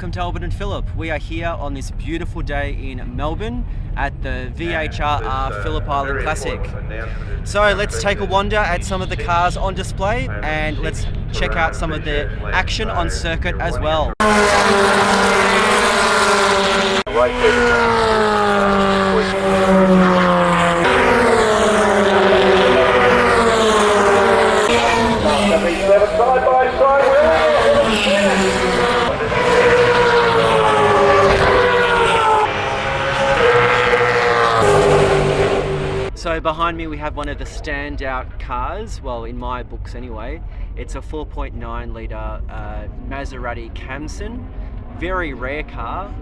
welcome to Albert and Phillip. We are here on this beautiful day in Melbourne at the VHRR Phillip Island Classic. So let's take a wander at some of the cars on display and let's check out some of the action on circuit as well. So behind me we have one of the standout cars, well in my books anyway. It's a 4.9 litre Maserati Datsun. Very rare car,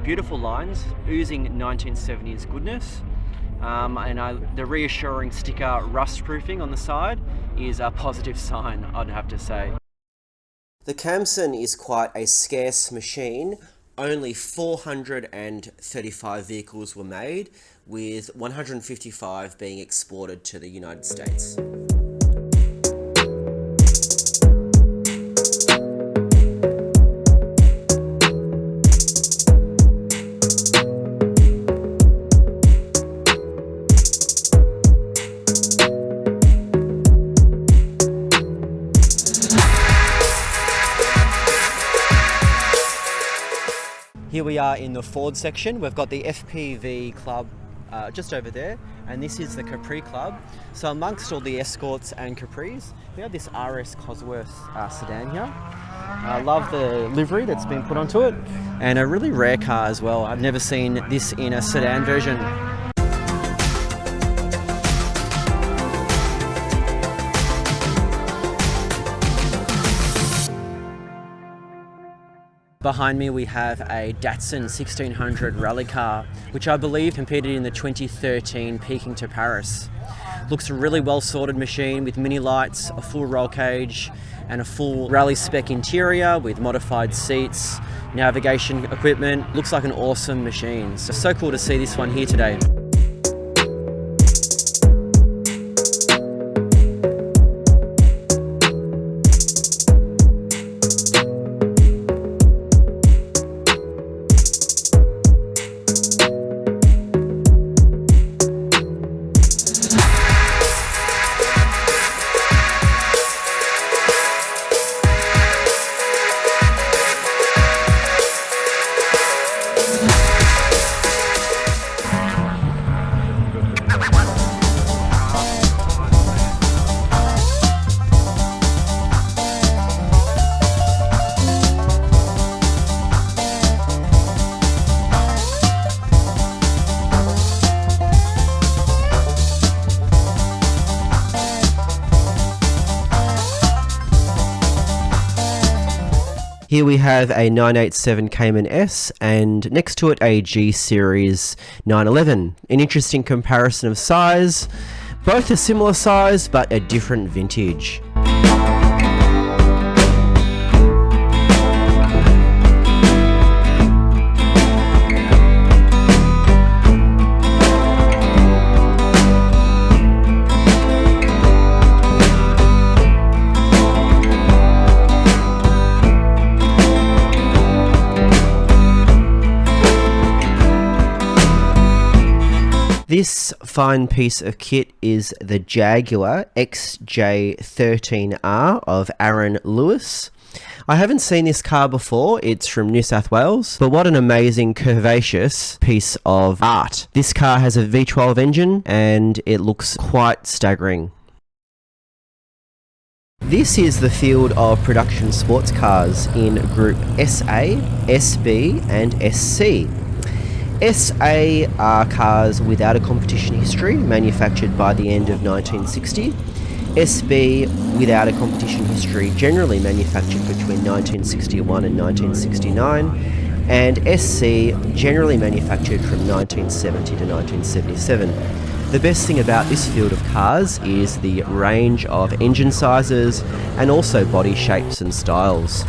beautiful lines, oozing 1970s goodness. The reassuring sticker rust proofing on the side is a positive sign, I'd have to say. The Datsun is quite a scarce machine. Only 435 vehicles were made, with 155 being exported to the United States. Here we are in the Ford section. We've got the FPV club just over there, and this is the Capri club. So amongst all the Escorts and Capris, we have this RS Cosworths sedan here. I love the livery that's been put onto it, and a really rare car as well. I've never seen this in a sedan version. Behind me we have a Datsun 1600 rally car, which I believe competed in the 2013 Peking to Paris. Looks a really well sorted machine with mini lights, a full roll cage and a full rally spec interior with modified seats, navigation equipment. Looks like an awesome machine. So cool to see this one here today. Here we have a 987 Cayman S and next to it a G Series 911. An interesting comparison of size, both a similar size but a different vintage. This fine piece of kit is the Jaguar XJ13R of Aaron Lewis. I haven't seen this car before, it's from New South Wales, but what an amazing curvaceous piece of art. This car has a V12 engine and it looks quite staggering. This is the field of production sports cars in Group SA, SB and SC. SA are cars without a competition history, manufactured by the end of 1960. SB without a competition history, generally manufactured between 1961 and 1969. And SC generally manufactured from 1970 to 1977. The best thing about this field of cars is the range of engine sizes and also body shapes and styles.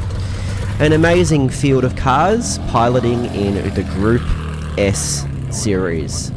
An amazing field of cars piloting in the Group S series.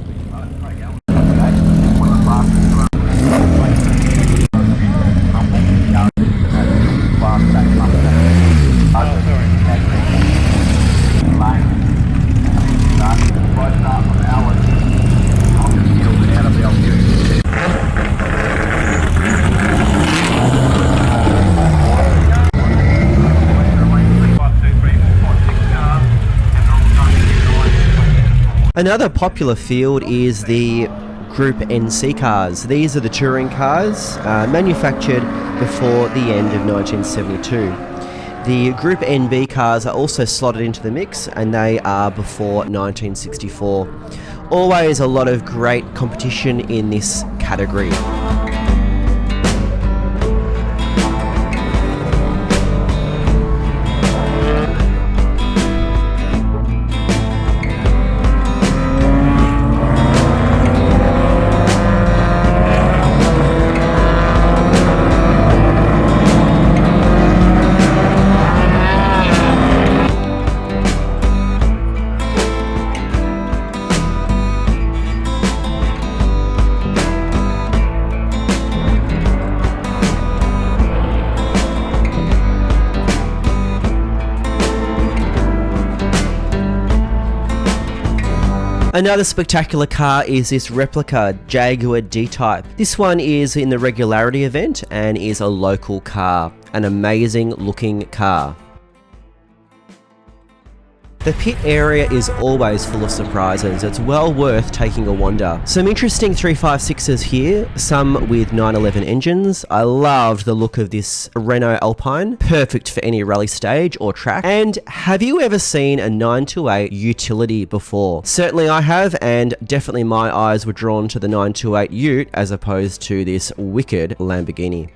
Another popular field is the Group NC cars. These are the touring cars manufactured before the end of 1972. The Group NB cars are also slotted into the mix, and they are before 1964. Always a lot of great competition in this category. Another spectacular car is this replica Jaguar D-Type. This one is in the regularity event and is a local car. An amazing looking car. The pit area is always full of surprises. It's well worth taking a wander. Some interesting 356s here, some with 911 engines. I loved the look of this Renault Alpine, perfect for any rally stage or track. And have you ever seen a 928 utility before? Certainly I have, and definitely my eyes were drawn to the 928 Ute as opposed to this wicked Lamborghini.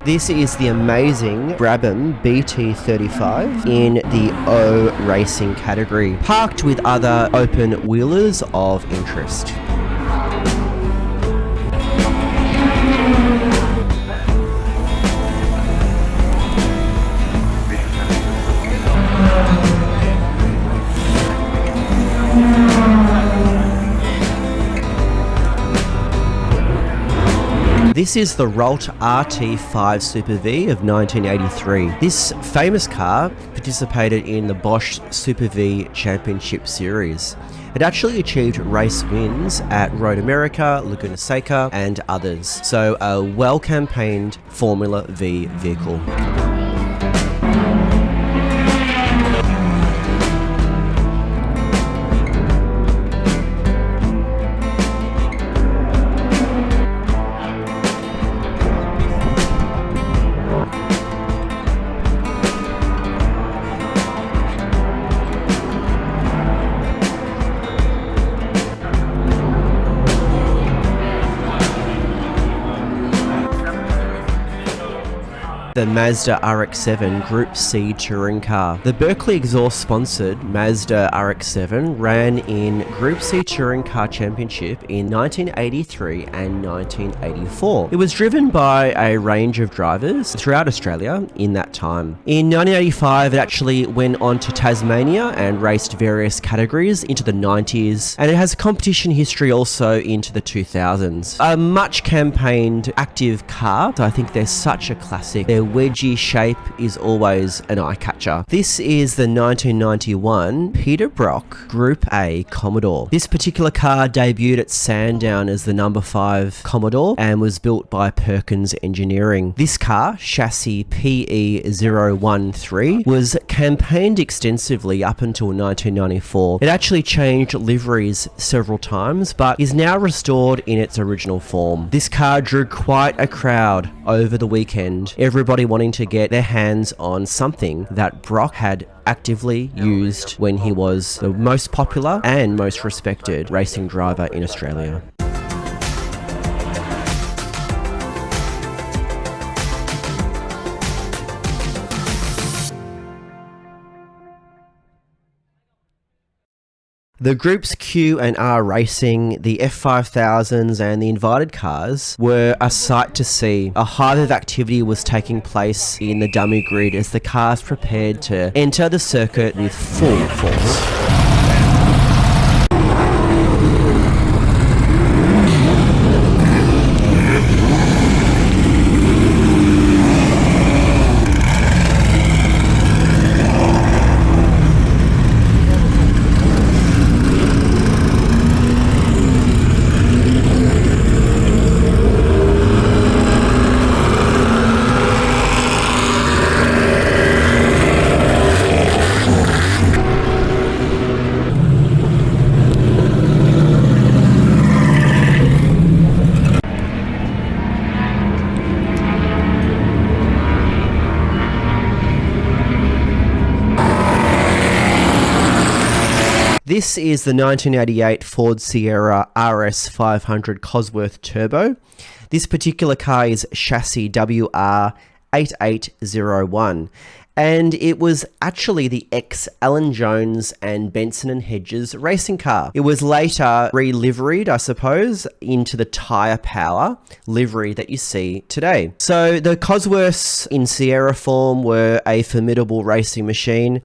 This is the amazing Brabham BT35 in the O racing category, parked with other open wheelers of interest. This is the Ralt RT5 Super V of 1983. This famous car participated in the Bosch Super V Championship Series. It actually achieved race wins at Road America, Laguna Seca, and others. So a well-campaigned Formula V vehicle. The Mazda RX-7 Group C touring car. The Berkeley exhaust-sponsored Mazda RX-7 ran in Group C Touring Car Championship in 1983 and 1984. It was driven by a range of drivers throughout Australia in that time. In 1985, it actually went on to Tasmania and raced various categories into the 90s, and it has a competition history also into the 2000s. A much campaigned, active car, so I think they're such a classic. Their wedgy shape is always an eye-catcher. This is the 1991 Peter Brock Group A Commodore. This particular car debuted at Sandown as the number 5 Commodore and was built by Perkins Engineering. This car, chassis PE013, was campaigned extensively up until 1994. It actually changed liveries several times, but is now restored in its original form. This car drew quite a crowd over the weekend. Everybody wanting to get their hands on something that Brock had actively used when he was the most popular and most respected racing driver in Australia. The Groups Q and R Racing, the F5000s and the invited cars were a sight to see. A hive of activity was taking place in the dummy grid as the cars prepared to enter the circuit with full force. This is the 1988 Ford Sierra RS 500 Cosworth Turbo. This particular car is chassis WR8801, and it was actually the ex-Alan Jones and Benson and Hedges racing car. It was later re-liveried, I suppose, into the tyre power livery that you see today. So the Cosworths in Sierra form were a formidable racing machine.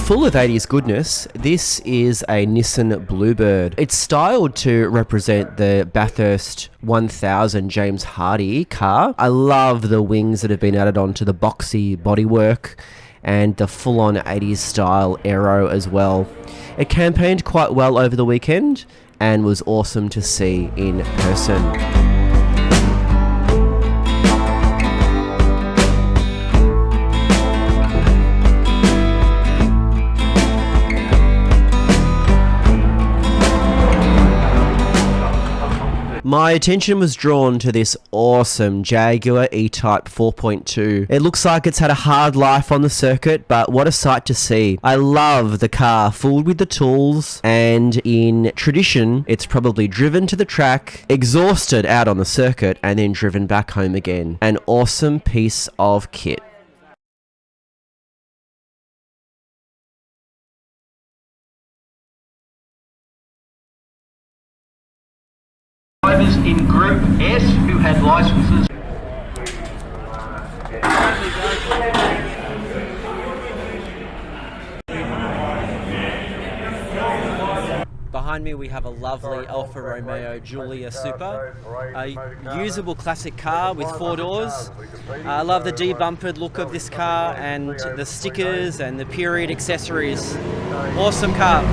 Full of 80s goodness, this is a Nissan Bluebird. It's styled to represent the Bathurst 1000 James Hardy car. I love the wings that have been added onto the boxy bodywork and the full-on 80s style aero as well. It campaigned quite well over the weekend and was awesome to see in person. My attention was drawn to this awesome Jaguar E-Type 4.2. It looks like it's had a hard life on the circuit, but what a sight to see. I love the car, full with the tools, and in tradition, it's probably driven to the track, exhausted out on the circuit, and then driven back home again. An awesome piece of kit. Drivers in Group S who had licences. Behind me we have a lovely Alfa Romeo Giulia Super, a usable classic car with 4 doors. I love the debumpered look of this car and the stickers and the period accessories. Awesome car.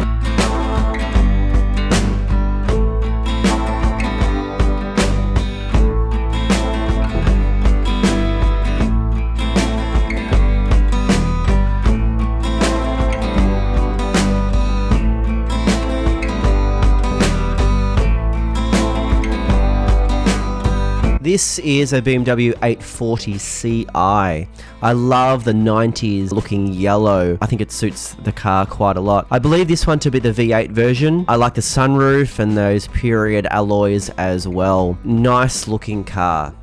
This is a BMW 840 Ci. I love the 90s looking yellow. I think it suits the car quite a lot. I believe this one to be the V8 version. I like the sunroof and those period alloys as well. Nice looking car.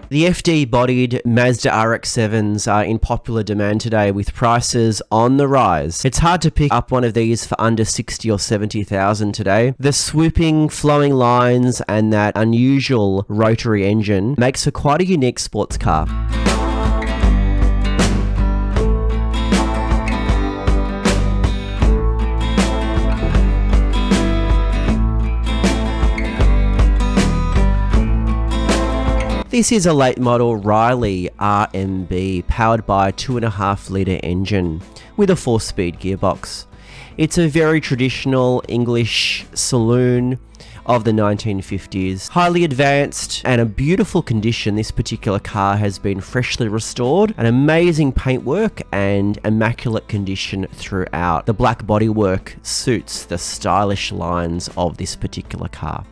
The FD-bodied Mazda RX-7s are in popular demand today with prices on the rise. It's hard to pick up one of these for under 60 or 70,000 today. The swooping, flowing lines and that unusual rotary engine makes for quite a unique sports car. This is a late model Riley RMB powered by a 2.5 litre engine with a 4-speed gearbox. It's a very traditional English saloon of the 1950s. Highly advanced and a beautiful condition, this particular car has been freshly restored. An amazing paintwork and immaculate condition throughout. The black bodywork suits the stylish lines of this particular car.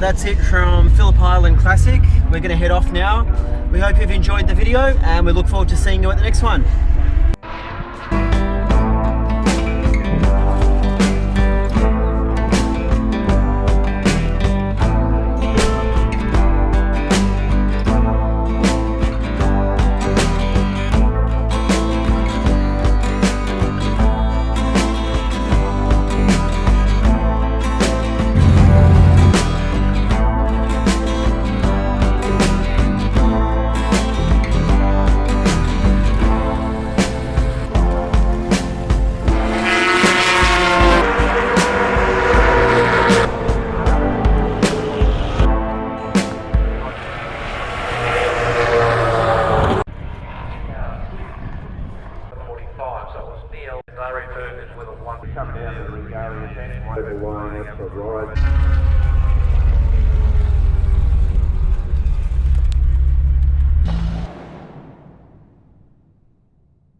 That's it from Phillip Island Classic. We're going to head off now. We hope you've enjoyed the video and we look forward to seeing you at the next one. turn is with a one. Come down to the regarding attention. Overline, that's a ride.